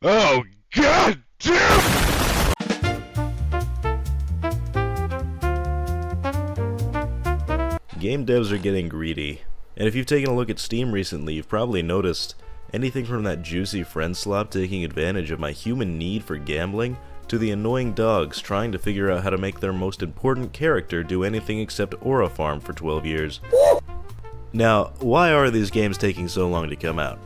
Oh, god damn! Game devs are getting greedy, and if you've taken a look at Steam recently, you've probably noticed anything from that juicy friend slop taking advantage of my human need for gambling, to the annoying dogs trying to figure out how to make their most important character do anything except Aura Farm for 12 years. Now, why are these games taking so long to come out?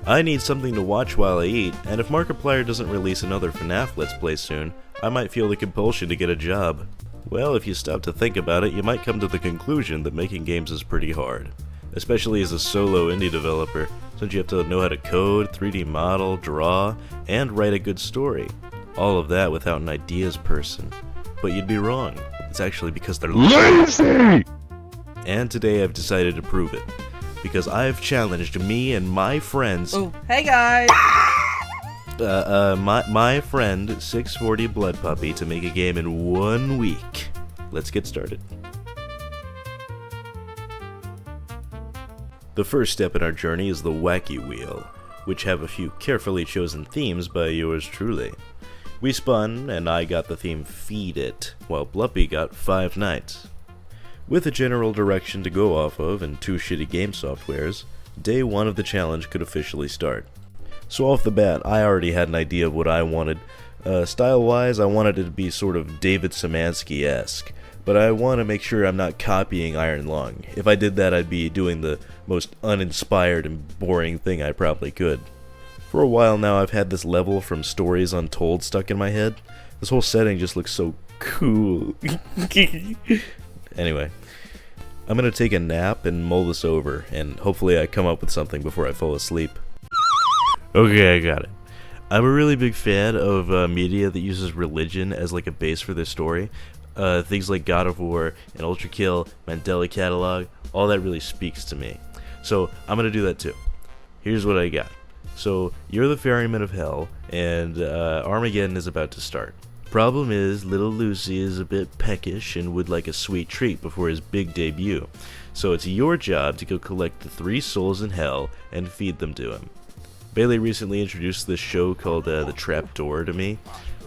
I need something to watch while I eat, and if Markiplier doesn't release another FNAF Let's Play soon, I might feel the compulsion to get a job. Well, if you stop to think about it, you might come to the conclusion that making games is pretty hard. Especially as a solo indie developer, since you have to know how to code, 3D model, draw, and write a good story. All of that without an ideas person. But you'd be wrong. It's actually because they're lazy! And today I've decided to prove it. Because I've challenged me and my friends... Oh, hey guys! my friend 640 Blood Puppy to make a game in 1 week. Let's get started. The first step in our journey is the Wacky Wheel, which have a few carefully chosen themes by yours truly. We spun, and I got the theme Feed It, while Bluppy got 5 Nights. With a general direction to go off of and 2 shitty game softwares, day 1 of the challenge could officially start. So off the bat, I already had an idea of what I wanted. Style-wise, I wanted it to be sort of David Szymanski-esque, but I want to make sure I'm not copying Iron Lung. If I did that, I'd be doing the most uninspired and boring thing I probably could. For a while now, I've had this level from Stories Untold stuck in my head. This whole setting just looks so cool. Anyway, I'm gonna take a nap and mull this over, and hopefully I come up with something before I fall asleep. Okay, I got it. I'm a really big fan of media that uses religion as like a base for their story. Things like God of War and Ultra Kill, Mandela Catalog, all that really speaks to me. So I'm gonna do that too. Here's what I got. So you're the ferryman of hell, and Armageddon is about to start. Problem is, little Lucy is a bit peckish and would like a sweet treat before his big debut. So it's your job to go collect the 3 souls in hell and feed them to him. Bailey recently introduced this show called The Trapdoor to me,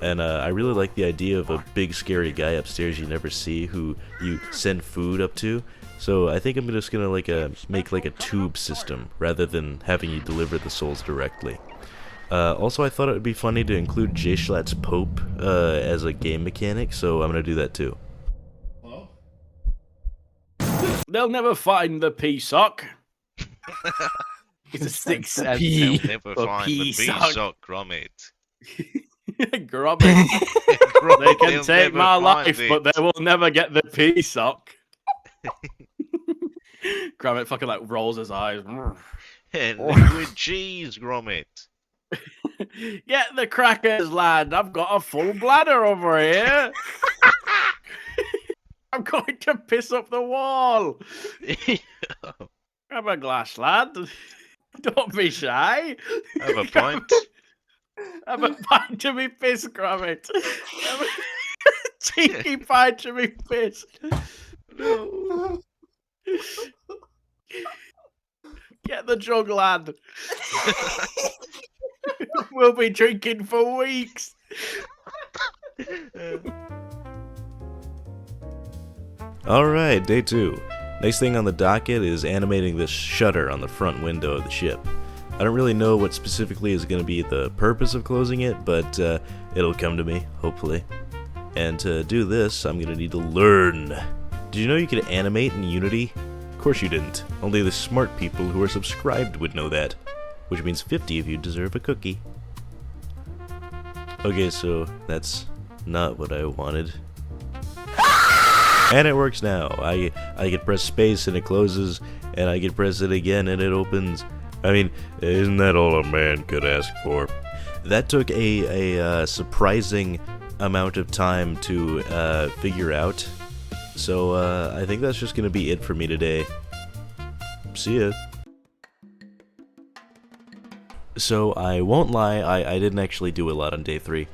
and I really like the idea of a big scary guy upstairs you never see who you send food up to. So I think I'm just gonna make like a tube system rather than having you deliver the souls directly. Also, I thought it would be funny to include J Schlatt's Pope as a game mechanic, so I'm gonna do that too. Hello? They'll never find the pea sock. It's a 6 They'll never find the B-sock grommet. Grommet. They can They'll take never my find life, it. but they will never get the pea sock. Grommet fucking like rolls his eyes. And liquid cheese grommet. Get the crackers, lad. I've got a full bladder over here. I'm going to piss up the wall. Grab a glass, lad. Don't be shy. Have a pint. Have a pint to be pissed, Grommet. Have a cheeky pint to be pissed. Get the jug, lad. We'll be drinking for weeks. Alright, day 2. Next thing on the docket is animating this shutter on the front window of the ship. I don't really know what specifically is going to be the purpose of closing it, but it'll come to me, hopefully. And to do this, I'm going to need to learn. Did you know you could animate in Unity? Of course you didn't. Only the smart people who are subscribed would know that. Which means 50 of you deserve a cookie. Okay, so that's not what I wanted. And it works now. I can press space and it closes, and I can press it again and it opens. I mean, isn't that all a man could ask for? That took a surprising amount of time to figure out. So I think that's just gonna be it for me today. See ya. So I won't lie, I didn't actually do a lot on day 3.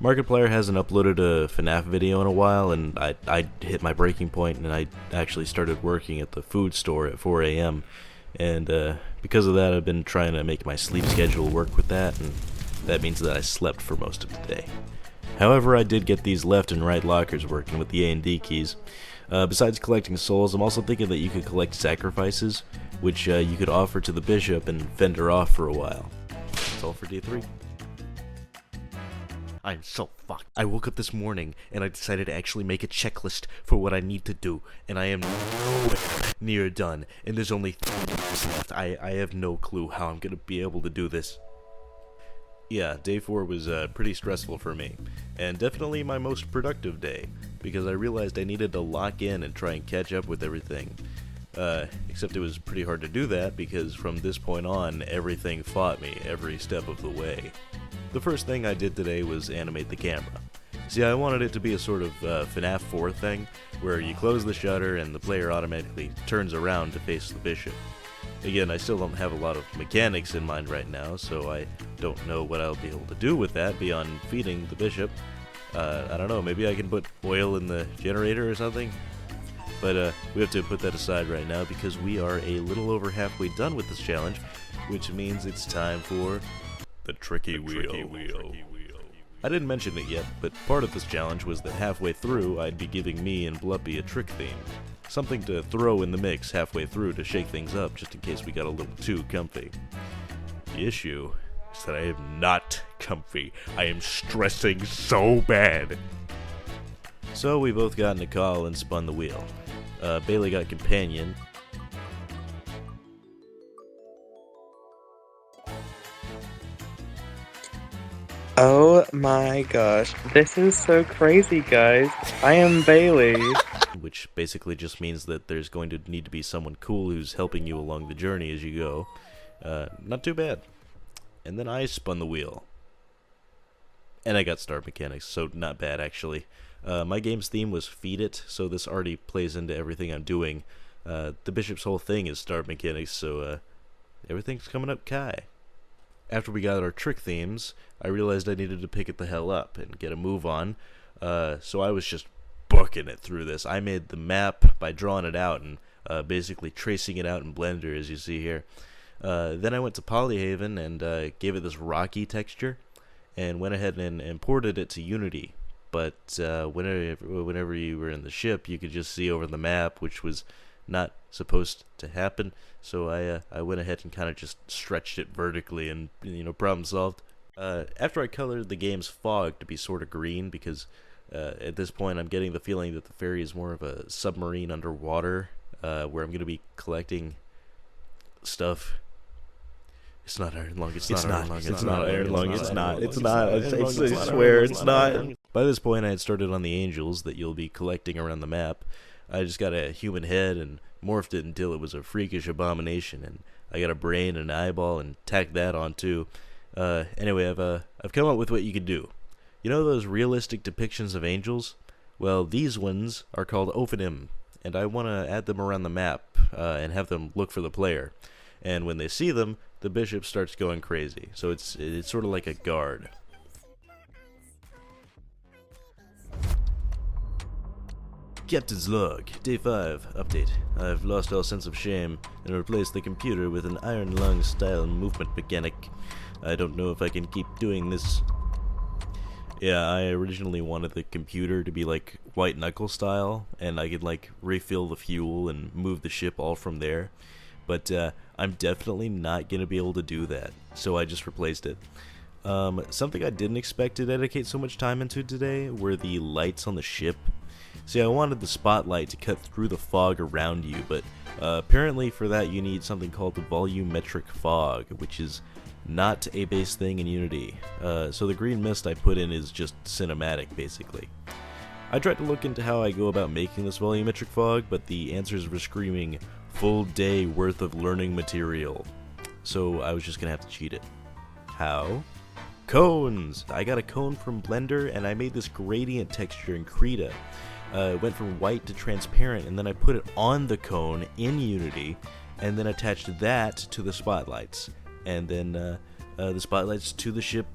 Markiplier hasn't uploaded a FNAF video in a while, and I hit my breaking point, and I actually started working at the food store at 4 a.m. And because of that, I've been trying to make my sleep schedule work with that, and that means that I slept for most of the day. However, I did get these left and right lockers working with the A and D keys. Besides collecting souls, I'm also thinking that you could collect sacrifices, which you could offer to the bishop and fend her off for a while. That's all for D3. I'm so fucked. I woke up this morning and I decided to actually make a checklist for what I need to do, and I am nowhere near done, and there's only 3 days left. I have no clue how I'm gonna be able to do this. Yeah, day 4 was pretty stressful for me, and definitely my most productive day, because I realized I needed to lock in and try and catch up with everything. Except it was pretty hard to do that, because from this point on, everything fought me every step of the way. The first thing I did today was animate the camera. See, I wanted it to be a sort of FNAF 4 thing, where you close the shutter and the player automatically turns around to face the bishop. Again, I still don't have a lot of mechanics in mind right now, so I don't know what I'll be able to do with that beyond feeding the bishop. I don't know, maybe I can put oil in the generator or something? But we have to put that aside right now because we are a little over halfway done with this challenge, which means it's time for the tricky wheel. I didn't mention it yet, but part of this challenge was that halfway through I'd be giving me and Bluppy a trick theme. Something to throw in the mix halfway through to shake things up just in case we got a little too comfy. The issue is that I am not comfy. I am stressing so bad. So we both got in a call and spun the wheel. Bailey got companion. Oh my gosh, this is so crazy, guys. I am Bailey. Which basically just means that there's going to need to be someone cool who's helping you along the journey as you go. Not too bad. And then I spun the wheel. And I got star mechanics, so not bad actually. My game's theme was Feed It, so this already plays into everything I'm doing. The bishop's whole thing is star mechanics, so everything's coming up Kai. After we got our trick themes, I realized I needed to pick it the hell up and get a move on, so I was just booking it through this. I made the map by drawing it out and basically tracing it out in Blender, as you see here. Then I went to Polyhaven and gave it this rocky texture, and went ahead and imported it to Unity. But whenever you were in the ship, you could just see over the map, which was not supposed to happen. So I went ahead and kind of just stretched it vertically, and problem solved. After I colored the game's fog to be sort of green, because at this point I'm getting the feeling that the ferry is more of a submarine underwater, where I'm going to be collecting stuff. It's not iron lung. It's not iron lung. It's not iron lung. It's not. It's not. I swear it's not. By this point, I had started on the angels that you'll be collecting around the map. I just got a human head and morphed it until it was a freakish abomination, and I got a brain and an eyeball and tacked that on too. Anyway, I've come up with what you could do. You know those realistic depictions of angels? Well, these ones are called Ophanim, and I want to add them around the map and have them look for the player. And when they see them, the bishop starts going crazy. So it's sort of like a guard. Captain's log, day 5, update. I've lost all sense of shame and replaced the computer with an iron lung style movement mechanic. I don't know if I can keep doing this. Yeah, I originally wanted the computer to be like white knuckle style, and I could like refill the fuel and move the ship all from there. But I'm definitely not going to be able to do that, so I just replaced it. Something I didn't expect to dedicate so much time into today were the lights on the ship. See, I wanted the spotlight to cut through the fog around you, but apparently for that you need something called the volumetric fog, which is not a base thing in Unity. So the green mist I put in is just cinematic, basically. I tried to look into how I go about making this volumetric fog, but the answers were screaming full day worth of learning material. So I was just gonna have to cheat it. How? Cones! I got a cone from Blender and I made this gradient texture in Krita. It went from white to transparent, and then I put it on the cone in Unity, and then attached that to the spotlights. And then the spotlights to the ship,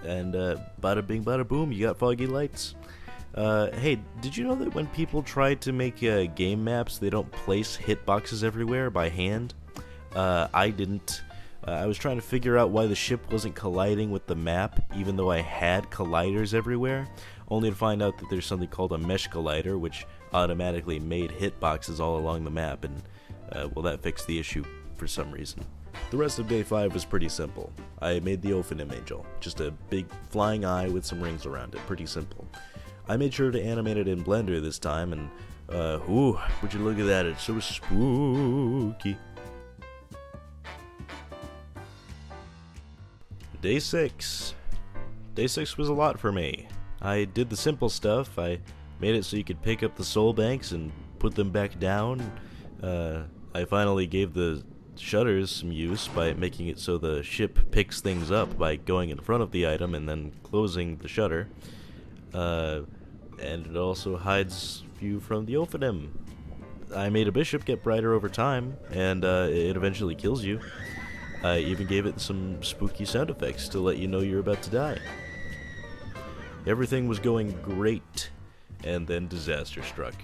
and bada bing bada boom, you got foggy lights. Hey, did you know that when people try to make game maps, they don't place hitboxes everywhere by hand? I didn't. I was trying to figure out why the ship wasn't colliding with the map, even though I had colliders everywhere, only to find out that there's something called a mesh collider, which automatically made hitboxes all along the map, and, well, that fixed the issue for some reason. The rest of day 5 was pretty simple. I made the Ophanim Angel, just a big flying eye with some rings around it, pretty simple. I made sure to animate it in Blender this time, and, ooh, would you look at that, it's so spooky. Day 6. Day 6 was a lot for me. I did the simple stuff. I made it so you could pick up the soul banks and put them back down. I finally gave the shutters some use by making it so the ship picks things up by going in front of the item and then closing the shutter. And it also hides you from the Ophanim. I made a bishop get brighter over time, and it eventually kills you. I even gave it some spooky sound effects to let you know you're about to die. Everything was going great, and then disaster struck.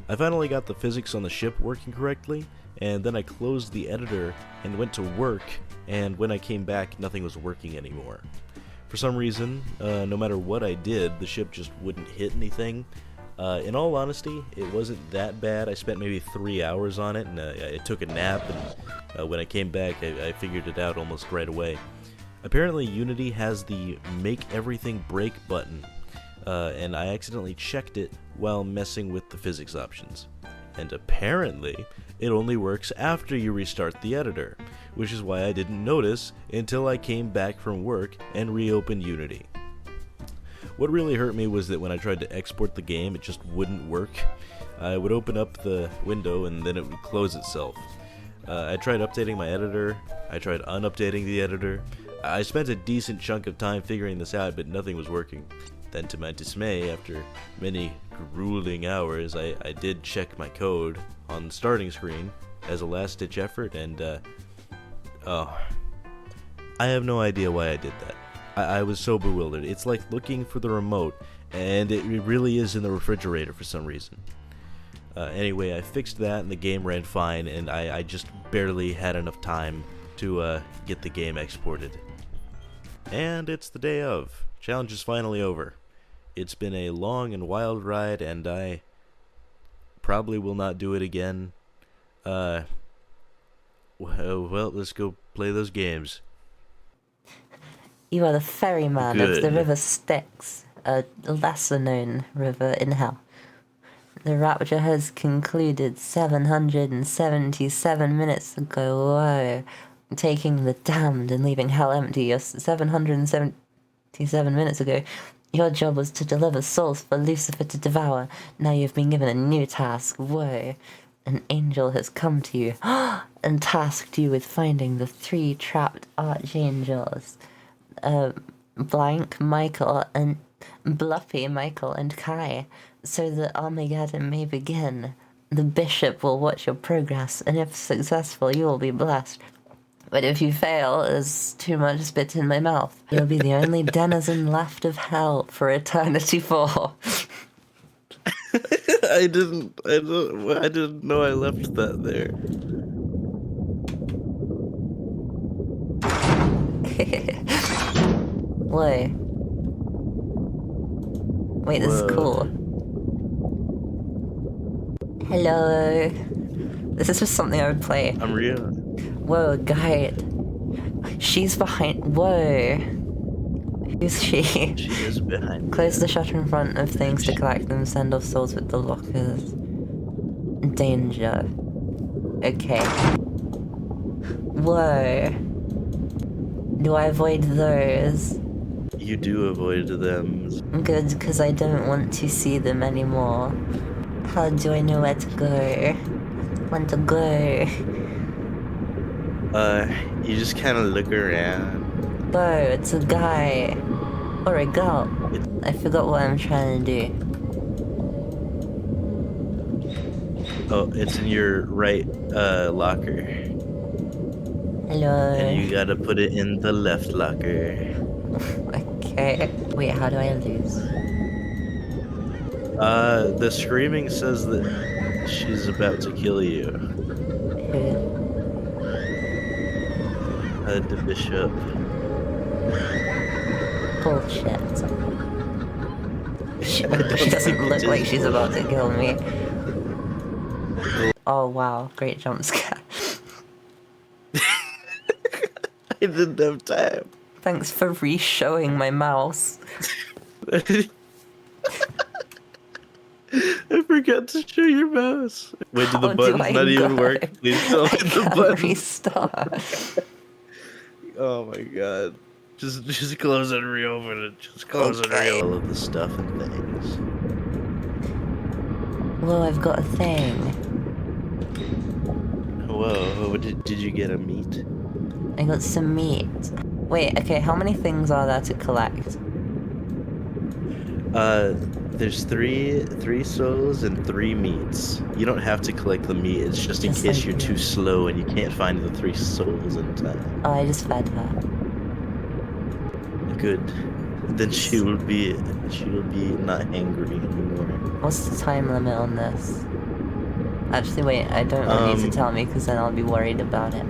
I finally got the physics on the ship working correctly, and then I closed the editor and went to work, and when I came back, nothing was working anymore. For some reason, no matter what I did, the ship just wouldn't hit anything. In all honesty, it wasn't that bad. I spent maybe 3 hours on it, and I took a nap, and when I came back, I figured it out almost right away. Apparently, Unity has the Make Everything Break button, and I accidentally checked it while messing with the physics options. And apparently, it only works after you restart the editor, which is why I didn't notice until I came back from work and reopened Unity. What really hurt me was that when I tried to export the game, it just wouldn't work. I would open up the window and then it would close itself. I tried updating my editor, I tried unupdating the editor. I spent a decent chunk of time figuring this out, but nothing was working. Then to my dismay, after many grueling hours, I did check my code on the starting screen as a last-ditch effort, and oh, I have no idea why I did that. I was so bewildered. It's like looking for the remote, and it really is in the refrigerator for some reason. Anyway, I fixed that, and the game ran fine, and I just barely had enough time to get the game exported. And it's the day of. Challenge is finally over. It's been a long and wild ride, and I probably will not do it again. Well, let's go play those games. You are the ferryman of the Good. River Styx, a lesser-known river in hell. The rapture has concluded 777 minutes ago. Whoa. Taking the damned and leaving hell empty. You're 777 minutes ago. Your job was to deliver souls for Lucifer to devour. Now you've been given a new task. Whoa. An angel has come to you and tasked you with finding the 3 trapped archangels. Blank, Michael, and Bluffy, Michael, and Kai, so that Armageddon may begin. The bishop will watch your progress, and if successful, you will be blessed. But if you fail, there's too much spit in my mouth. You'll be the only denizen left of hell for eternity for. I didn't know I left that there. Whoa. Wait, this is cool. Hello. This is just something I would play. I'm real. Whoa, guide. She's behind. Whoa. Who's she? She is behind. Close the shutter in front of things to collect them. Send off souls with the lockers. Danger. Okay. Whoa. Do I avoid those? You do avoid them. Good, because I don't want to see them anymore. How do I know where to go? When to go? You just kind of look around. Whoa, it's a guy. Or a girl. I forgot what I'm trying to do. Oh, it's in your right locker. Hello. And you gotta put it in the left locker. Okay. Wait, how do I lose? The screaming says that she's about to kill you. Who? The bishop. Bullshit. She doesn't look like she's about to kill me. Oh wow, great jump scare. I didn't have time. Thanks for re-showing my mouse. I forgot to show your mouse. Wait, do the How do buttons I not even go? work? Please tell me I the can't buttons. restart. Oh my god. Just close and reopen it. Just close and reopen all of the stuff and things. Whoa, I've got a thing. Whoa, did you get a meat? I got some meat. Wait, okay, how many things are there to collect? There's three souls and 3 meats. You don't have to collect the meat, it's just in Just case like you're too me. slow and you can't find the 3 souls in time. Oh, I just fed her. Good. Then she will be not angry anymore. What's the time limit on this? Actually, wait, I don't want you to tell me because then I'll be worried about it.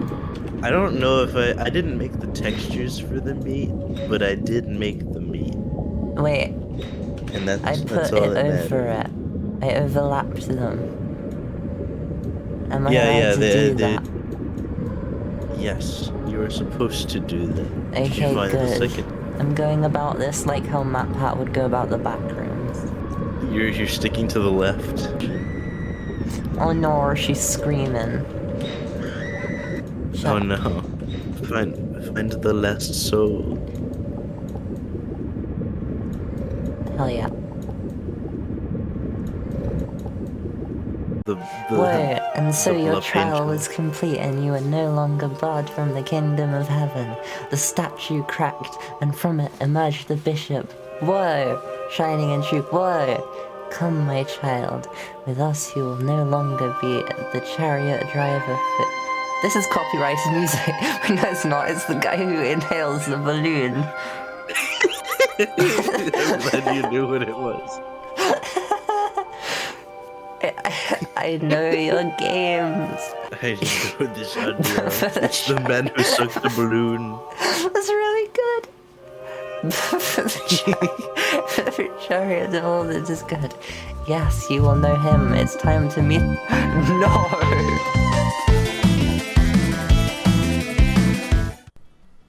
I don't know if I didn't make the textures for the meat, but I did make the meat. Wait, And that's I put all it that over matters. it. I overlapped them. Am I Yeah, allowed to do they that? yes, you are supposed to do that. Did Okay, you find the good. second? I'm going about this like how MatPat would go about the back rooms. You're sticking to the left. Oh no, she's screaming. Shut Oh up. no. Find the last soul. Hell yeah. The Whoa, and so the your bluff trial angel. was complete and you are no longer barred from the kingdom of heaven. The statue cracked and from it emerged the bishop. Whoa, shining in truth, whoa. Come, my child, with us you will no longer be the chariot driver. This is copyrighted music. No, it's not. It's the guy who inhales the balloon. I'm glad you knew what it was. I know your games. I know this audio. It's the man who sucked the balloon. That's really good. Chariot of all that is good. Yes, you will know him. It's time to meet. No!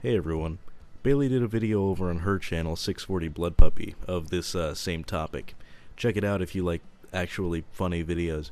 Hey everyone. Bailey did a video over on her channel, 640 Blood Puppy, of this same topic. Check it out if you like actually funny videos.